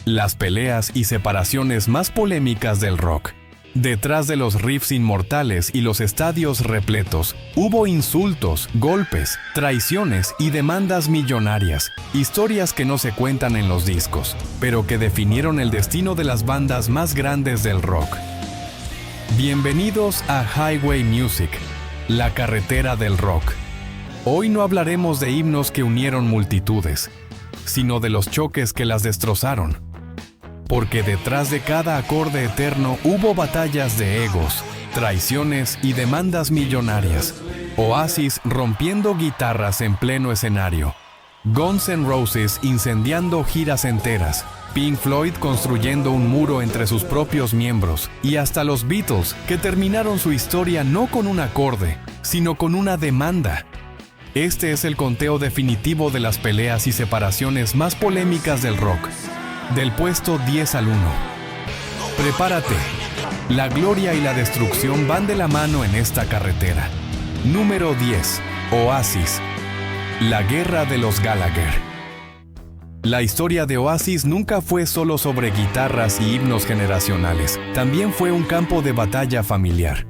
las peleas y separaciones más polémicas del rock. Detrás de los riffs inmortales y los estadios repletos, hubo insultos, golpes, traiciones y demandas millonarias, historias que no se cuentan en los discos, pero que definieron el destino de las bandas más grandes del rock. Bienvenidos a Highway Music, la carretera del rock. Hoy no hablaremos de himnos que unieron multitudes, sino de los choques que las destrozaron. Porque detrás de cada acorde eterno hubo batallas de egos, traiciones y demandas millonarias. Oasis rompiendo guitarras en pleno escenario. Guns N' Roses incendiando giras enteras. Pink Floyd construyendo un muro entre sus propios miembros. Y hasta los Beatles, que terminaron su historia no con un acorde, sino con una demanda. Este es el conteo definitivo de las peleas y separaciones más polémicas del rock. Del puesto 10 al 1. Prepárate. La gloria y la destrucción van de la mano en esta carretera. Número 10. Oasis. La guerra de los Gallagher. La historia de Oasis nunca fue solo sobre guitarras y himnos generacionales. También fue un campo de batalla familiar.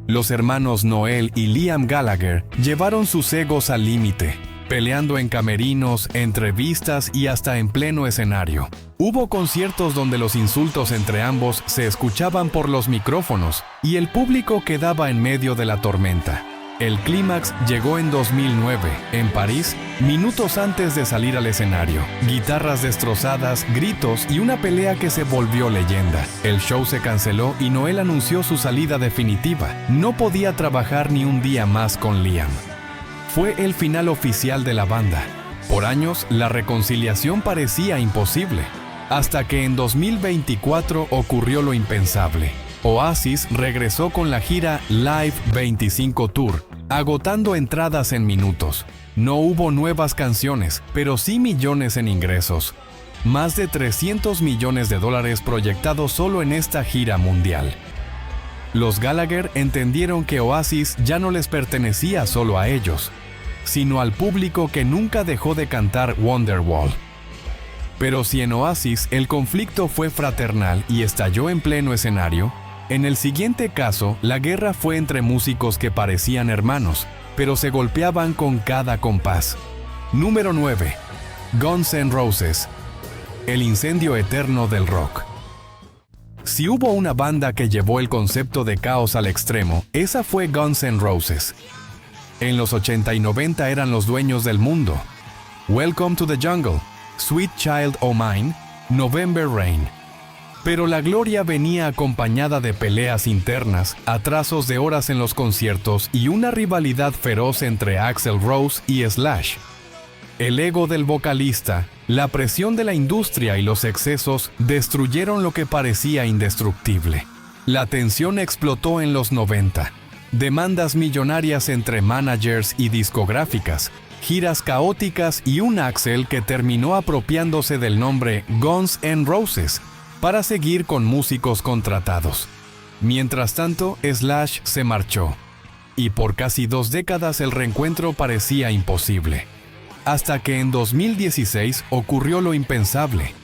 Los hermanos Noel y Liam Gallagher llevaron sus egos al límite, peleando en camerinos, entrevistas y hasta en pleno escenario. Hubo conciertos donde los insultos entre ambos se escuchaban por los micrófonos y el público quedaba en medio de la tormenta. El clímax llegó en 2009, en París, minutos antes de salir al escenario. Guitarras destrozadas, gritos y una pelea que se volvió leyenda. El show se canceló y Noel anunció su salida definitiva. No podía trabajar ni un día más con Liam. Fue el final oficial de la banda. Por años, la reconciliación parecía imposible. Hasta que en 2024 ocurrió lo impensable. Oasis regresó con la gira Live 25 Tour, agotando entradas en minutos. No hubo nuevas canciones, pero sí millones en ingresos. Más de $300 millones proyectados solo en esta gira mundial. Los Gallagher entendieron que Oasis ya no les pertenecía solo a ellos, sino al público que nunca dejó de cantar Wonderwall. Pero si en Oasis el conflicto fue fraternal y estalló en pleno escenario, en el siguiente caso la guerra fue entre músicos que parecían hermanos, pero se golpeaban con cada compás. Número 9. Guns N' Roses. El incendio eterno del rock. Si hubo una banda que llevó el concepto de caos al extremo, esa fue Guns N' Roses. En los 80 y 90 eran los dueños del mundo. Welcome to the Jungle, Sweet Child O' Mine, November Rain. Pero la gloria venía acompañada de peleas internas, atrasos de horas en los conciertos y una rivalidad feroz entre Axl Rose y Slash. El ego del vocalista, la presión de la industria y los excesos destruyeron lo que parecía indestructible. La tensión explotó en los 90. Demandas millonarias entre managers y discográficas, giras caóticas y un Axl que terminó apropiándose del nombre Guns N' Roses para seguir con músicos contratados. Mientras tanto, Slash se marchó, y por casi 2 décadas el reencuentro parecía imposible. Hasta que en 2016 ocurrió lo impensable.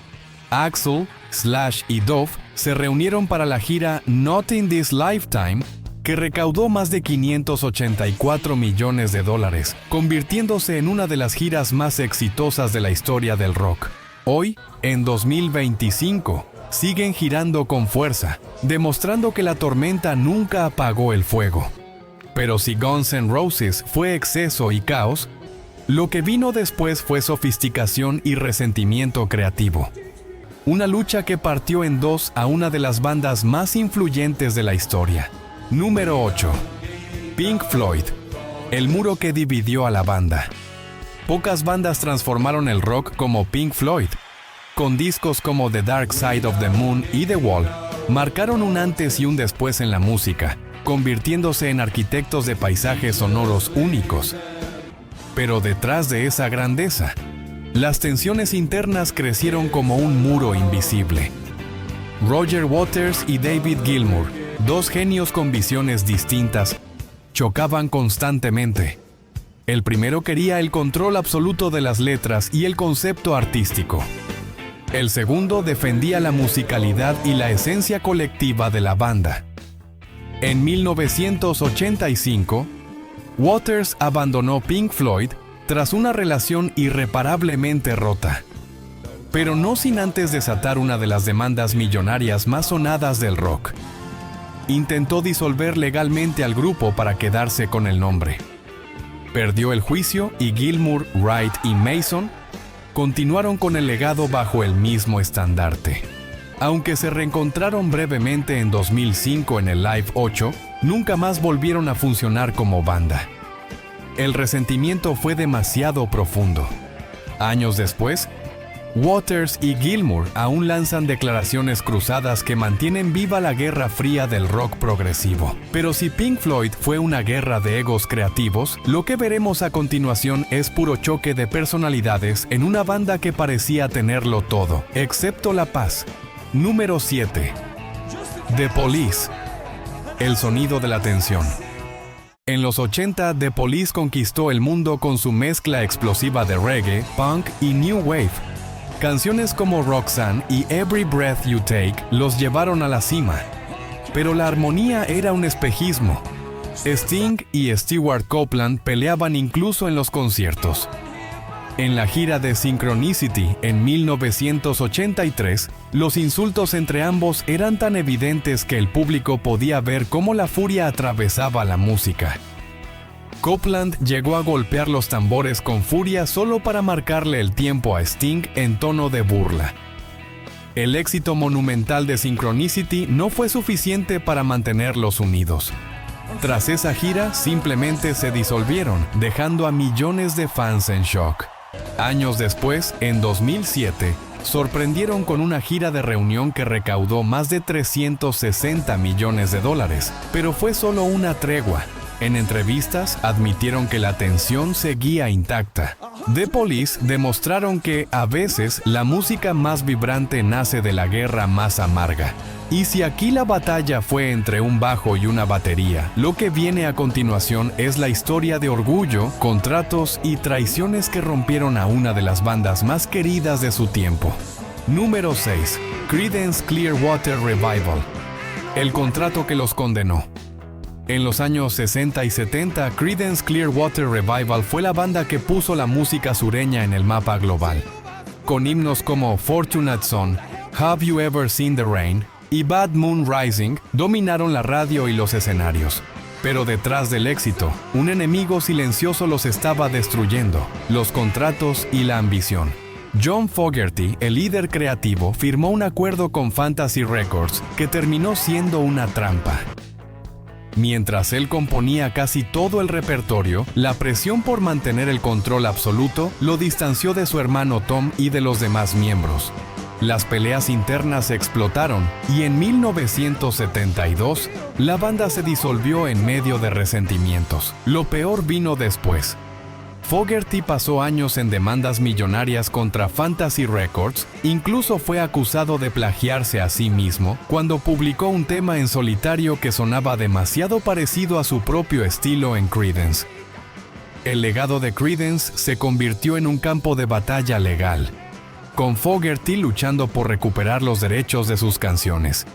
Axl, Slash y Dove se reunieron para la gira Not in This Lifetime, que recaudó más de $584 millones, convirtiéndose en una de las giras más exitosas de la historia del rock. Hoy, en 2025, siguen girando con fuerza, demostrando que la tormenta nunca apagó el fuego. Pero si Guns N' Roses fue exceso y caos, lo que vino después fue sofisticación y resentimiento creativo. Una lucha que partió en dos a una de las bandas más influyentes de la historia. Número 8. Pink Floyd. El muro que dividió a la banda. Pocas bandas transformaron el rock como Pink Floyd. Con discos como The Dark Side of the Moon y The Wall, marcaron un antes y un después en la música, convirtiéndose en arquitectos de paisajes sonoros únicos. Pero detrás de esa grandeza, las tensiones internas crecieron como un muro invisible. Roger Waters y David Gilmour, dos genios con visiones distintas, chocaban constantemente. El primero quería el control absoluto de las letras y el concepto artístico. El segundo defendía la musicalidad y la esencia colectiva de la banda. En 1985, Waters abandonó Pink Floyd tras una relación irreparablemente rota, pero no sin antes desatar una de las demandas millonarias más sonadas del rock. Intentó disolver legalmente al grupo para quedarse con el nombre. Perdió el juicio y Gilmour, Wright y Mason continuaron con el legado bajo el mismo estandarte. Aunque se reencontraron brevemente en 2005 en el Live 8, nunca más volvieron a funcionar como banda. El resentimiento fue demasiado profundo. Años después, Waters y Gilmour aún lanzan declaraciones cruzadas que mantienen viva la guerra fría del rock progresivo. Pero si Pink Floyd fue una guerra de egos creativos, lo que veremos a continuación es puro choque de personalidades en una banda que parecía tenerlo todo, excepto la paz. Número 7. The Police. El sonido de la tensión. En los 80, The Police conquistó el mundo con su mezcla explosiva de reggae, punk y new wave. Canciones como Roxanne y Every Breath You Take los llevaron a la cima. Pero la armonía era un espejismo. Sting y Stewart Copeland peleaban incluso en los conciertos. En la gira de Synchronicity en 1983, los insultos entre ambos eran tan evidentes que el público podía ver cómo la furia atravesaba la música. Copeland llegó a golpear los tambores con furia solo para marcarle el tiempo a Sting en tono de burla. El éxito monumental de Synchronicity no fue suficiente para mantenerlos unidos. Tras esa gira, simplemente se disolvieron, dejando a millones de fans en shock. Años después, en 2007, sorprendieron con una gira de reunión que recaudó más de $360 millones, pero fue solo una tregua. En entrevistas, admitieron que la tensión seguía intacta. The Police demostraron que, a veces, la música más vibrante nace de la guerra más amarga. Y si aquí la batalla fue entre un bajo y una batería, lo que viene a continuación es la historia de orgullo, contratos y traiciones que rompieron a una de las bandas más queridas de su tiempo. Número 6. Creedence Clearwater Revival. El contrato que los condenó. En los años 60 y 70, Creedence Clearwater Revival fue la banda que puso la música sureña en el mapa global. Con himnos como Fortunate Son, Have You Ever Seen the Rain y Bad Moon Rising, dominaron la radio y los escenarios. Pero detrás del éxito, un enemigo silencioso los estaba destruyendo: los contratos y la ambición. John Fogerty, el líder creativo, firmó un acuerdo con Fantasy Records que terminó siendo una trampa. Mientras él componía casi todo el repertorio, la presión por mantener el control absoluto lo distanció de su hermano Tom y de los demás miembros. Las peleas internas explotaron y en 1972, la banda se disolvió en medio de resentimientos. Lo peor vino después. Fogerty pasó años en demandas millonarias contra Fantasy Records, incluso fue acusado de plagiarse a sí mismo cuando publicó un tema en solitario que sonaba demasiado parecido a su propio estilo en Creedence. El legado de Creedence se convirtió en un campo de batalla legal, con Fogerty luchando por recuperar los derechos de sus canciones.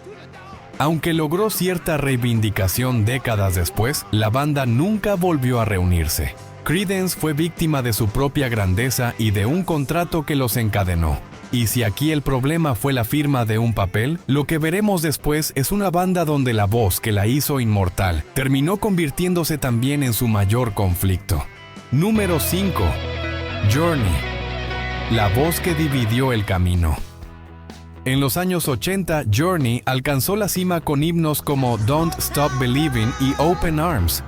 Aunque logró cierta reivindicación décadas después, la banda nunca volvió a reunirse. Creedence fue víctima de su propia grandeza y de un contrato que los encadenó. Y si aquí el problema fue la firma de un papel, lo que veremos después es una banda donde la voz que la hizo inmortal terminó convirtiéndose también en su mayor conflicto. Número 5. Journey. La voz que dividió el camino. En los años 80, Journey alcanzó la cima con himnos como Don't Stop Believing y Open Arms.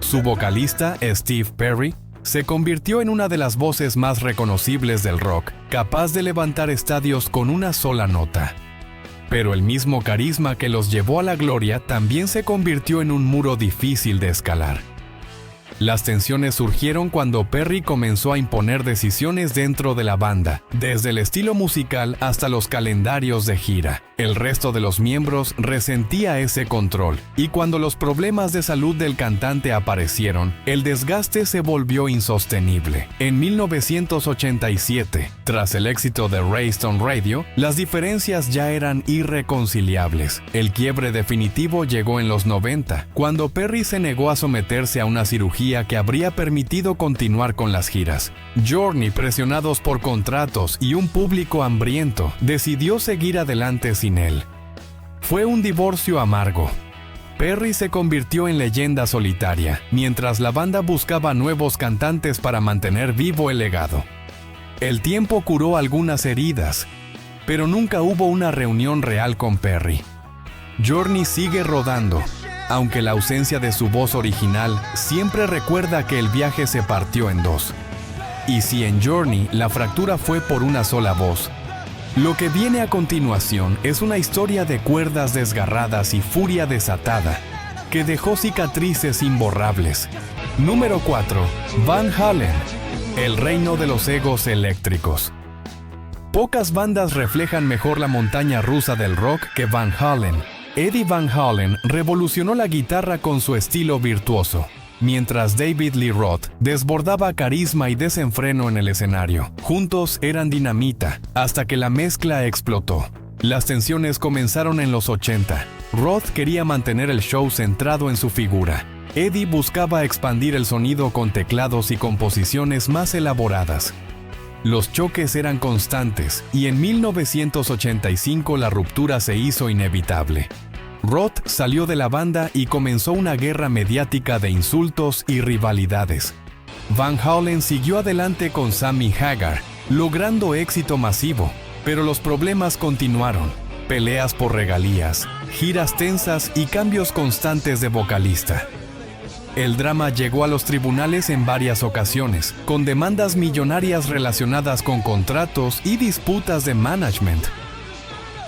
Su vocalista, Steve Perry, se convirtió en una de las voces más reconocibles del rock, capaz de levantar estadios con una sola nota. Pero el mismo carisma que los llevó a la gloria también se convirtió en un muro difícil de escalar. Las tensiones surgieron cuando Perry comenzó a imponer decisiones dentro de la banda, desde el estilo musical hasta los calendarios de gira. El resto de los miembros resentía ese control, y cuando los problemas de salud del cantante aparecieron, el desgaste se volvió insostenible. En 1987, tras el éxito de Raised on Radio, las diferencias ya eran irreconciliables. El quiebre definitivo llegó en los 90, cuando Perry se negó a someterse a una cirugía que habría permitido continuar con las giras. Journey, presionados por contratos y un público hambriento, decidió seguir adelante sin él. Fue un divorcio amargo. Perry se convirtió en leyenda solitaria, mientras la banda buscaba nuevos cantantes para mantener vivo el legado. El tiempo curó algunas heridas, pero nunca hubo una reunión real con Perry. Journey sigue rodando, aunque la ausencia de su voz original siempre recuerda que el viaje se partió en dos. Y si en Journey la fractura fue por una sola voz, lo que viene a continuación es una historia de cuerdas desgarradas y furia desatada, que dejó cicatrices imborrables. Número 4. Van Halen, el reino de los egos eléctricos. Pocas bandas reflejan mejor la montaña rusa del rock que Van Halen. Eddie Van Halen revolucionó la guitarra con su estilo virtuoso, mientras David Lee Roth desbordaba carisma y desenfreno en el escenario. Juntos eran dinamita, hasta que la mezcla explotó. Las tensiones comenzaron en los 80. Roth quería mantener el show centrado en su figura. Eddie buscaba expandir el sonido con teclados y composiciones más elaboradas. Los choques eran constantes, y en 1985 la ruptura se hizo inevitable. Roth salió de la banda y comenzó una guerra mediática de insultos y rivalidades. Van Halen siguió adelante con Sammy Hagar, logrando éxito masivo, pero los problemas continuaron. Peleas por regalías, giras tensas y cambios constantes de vocalista. El drama llegó a los tribunales en varias ocasiones, con demandas millonarias relacionadas con contratos y disputas de management.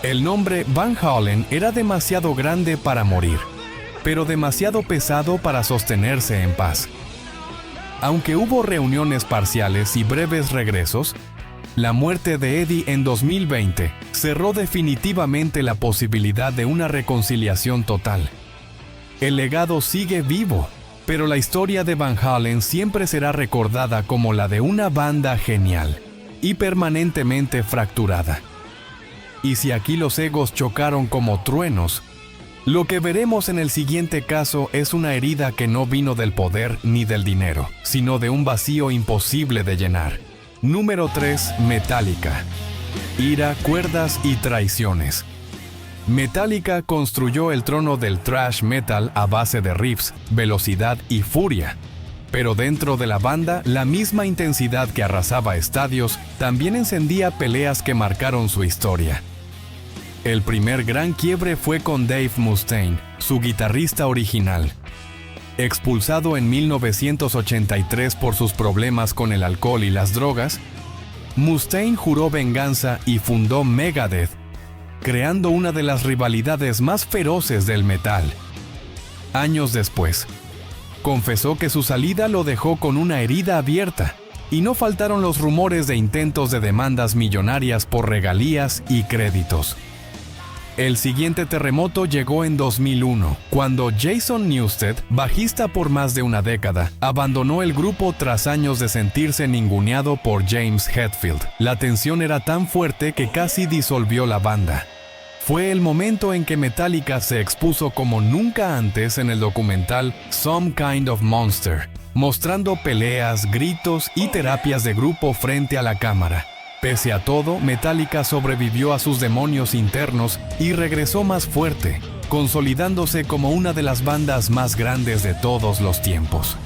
El nombre Van Halen era demasiado grande para morir, pero demasiado pesado para sostenerse en paz. Aunque hubo reuniones parciales y breves regresos, la muerte de Eddie en 2020 cerró definitivamente la posibilidad de una reconciliación total. El legado sigue vivo, pero la historia de Van Halen siempre será recordada como la de una banda genial y permanentemente fracturada. Y si aquí los egos chocaron como truenos, lo que veremos en el siguiente caso es una herida que no vino del poder ni del dinero, sino de un vacío imposible de llenar. Número 3. Metallica. Ira, cuerdas y traiciones. Metallica construyó el trono del thrash metal a base de riffs, velocidad y furia. Pero dentro de la banda, la misma intensidad que arrasaba estadios también encendía peleas que marcaron su historia. El primer gran quiebre fue con Dave Mustaine, su guitarrista original. Expulsado en 1983 por sus problemas con el alcohol y las drogas, Mustaine juró venganza y fundó Megadeth, creando una de las rivalidades más feroces del metal. Años después, confesó que su salida lo dejó con una herida abierta, y no faltaron los rumores de intentos de demandas millonarias por regalías y créditos. El siguiente terremoto llegó en 2001, cuando Jason Newsted, bajista por más de una década, abandonó el grupo tras años de sentirse ninguneado por James Hetfield. La tensión era tan fuerte que casi disolvió la banda. Fue el momento en que Metallica se expuso como nunca antes en el documental Some Kind of Monster, mostrando peleas, gritos y terapias de grupo frente a la cámara. Pese a todo, Metallica sobrevivió a sus demonios internos y regresó más fuerte, consolidándose como una de las bandas más grandes de todos los tiempos.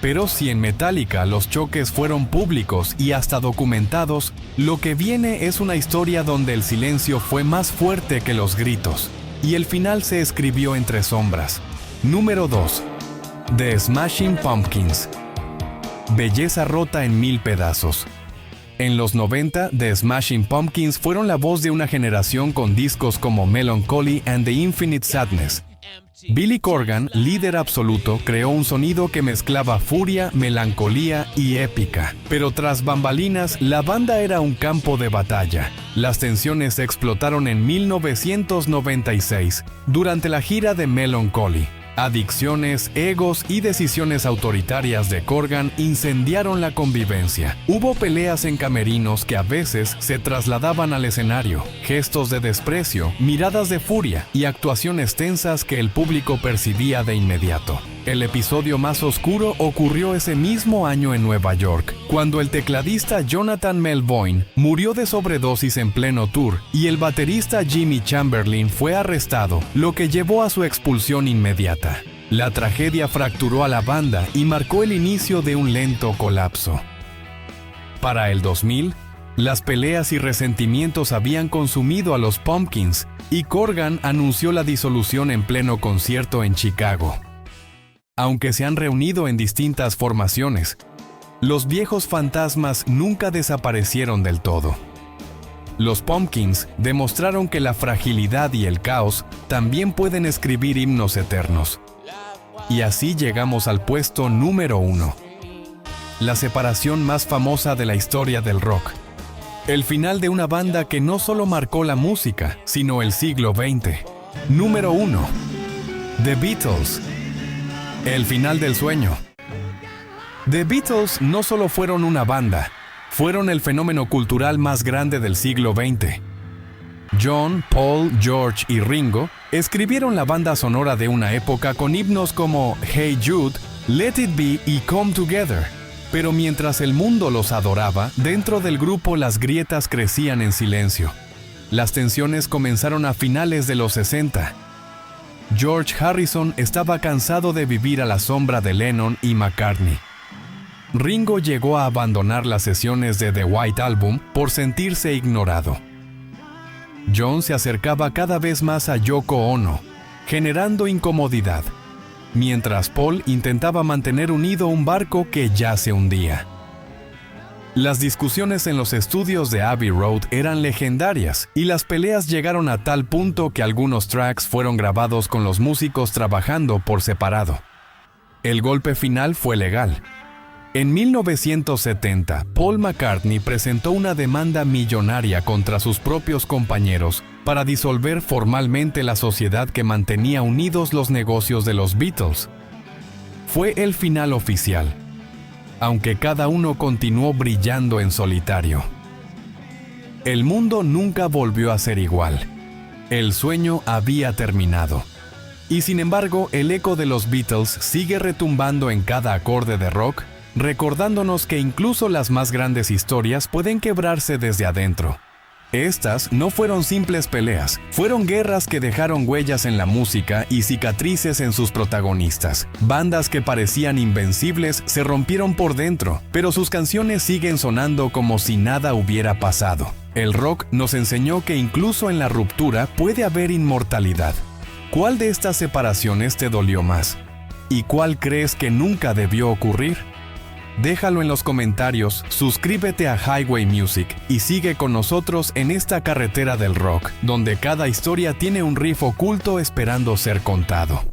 Pero si en Metallica los choques fueron públicos y hasta documentados, lo que viene es una historia donde el silencio fue más fuerte que los gritos, y el final se escribió entre sombras. Número 2. The Smashing Pumpkins. Belleza rota en 1000 pedazos. En los 90, The Smashing Pumpkins fueron la voz de una generación con discos como Melancholy and the Infinite Sadness, Billy Corgan, líder absoluto, creó un sonido que mezclaba furia, melancolía y épica. Pero tras bambalinas, la banda era un campo de batalla. Las tensiones explotaron en 1996, durante la gira de Melancholy. Adicciones, egos y decisiones autoritarias de Corgan incendiaron la convivencia. Hubo peleas en camerinos que a veces se trasladaban al escenario, gestos de desprecio, miradas de furia y actuaciones tensas que el público percibía de inmediato. El episodio más oscuro ocurrió ese mismo año en Nueva York, cuando el tecladista Jonathan Melvoin murió de sobredosis en pleno tour y el baterista Jimmy Chamberlin fue arrestado, lo que llevó a su expulsión inmediata. La tragedia fracturó a la banda y marcó el inicio de un lento colapso. Para el 2000, las peleas y resentimientos habían consumido a los Pumpkins y Corgan anunció la disolución en pleno concierto en Chicago. Aunque se han reunido en distintas formaciones, los viejos fantasmas nunca desaparecieron del todo. Los Pumpkins demostraron que la fragilidad y el caos también pueden escribir himnos eternos. Y así llegamos al puesto número 1. La separación más famosa de la historia del rock. El final de una banda que no solo marcó la música, sino el siglo XX. Número 1. The Beatles. El final del sueño. The Beatles no solo fueron una banda, fueron el fenómeno cultural más grande del siglo XX. John, Paul, George y Ringo escribieron la banda sonora de una época con himnos como Hey Jude, Let It Be y Come Together. Pero mientras el mundo los adoraba, dentro del grupo las grietas crecían en silencio. Las tensiones comenzaron a finales de los 60. George Harrison estaba cansado de vivir a la sombra de Lennon y McCartney. Ringo llegó a abandonar las sesiones de The White Album por sentirse ignorado. John se acercaba cada vez más a Yoko Ono, generando incomodidad, mientras Paul intentaba mantener unido un barco que ya se hundía. Las discusiones en los estudios de Abbey Road eran legendarias y las peleas llegaron a tal punto que algunos tracks fueron grabados con los músicos trabajando por separado. El golpe final fue legal. En 1970, Paul McCartney presentó una demanda millonaria contra sus propios compañeros para disolver formalmente la sociedad que mantenía unidos los negocios de los Beatles. Fue el final oficial, aunque cada uno continuó brillando en solitario. El mundo nunca volvió a ser igual. El sueño había terminado. Y sin embargo, el eco de los Beatles sigue retumbando en cada acorde de rock, recordándonos que incluso las más grandes historias pueden quebrarse desde adentro. Estas no fueron simples peleas, fueron guerras que dejaron huellas en la música y cicatrices en sus protagonistas. Bandas que parecían invencibles se rompieron por dentro, pero sus canciones siguen sonando como si nada hubiera pasado. El rock nos enseñó que incluso en la ruptura puede haber inmortalidad. ¿Cuál de estas separaciones te dolió más? ¿Y cuál crees que nunca debió ocurrir? Déjalo en los comentarios, suscríbete a Highway Music y sigue con nosotros en esta carretera del rock, donde cada historia tiene un riff oculto esperando ser contado.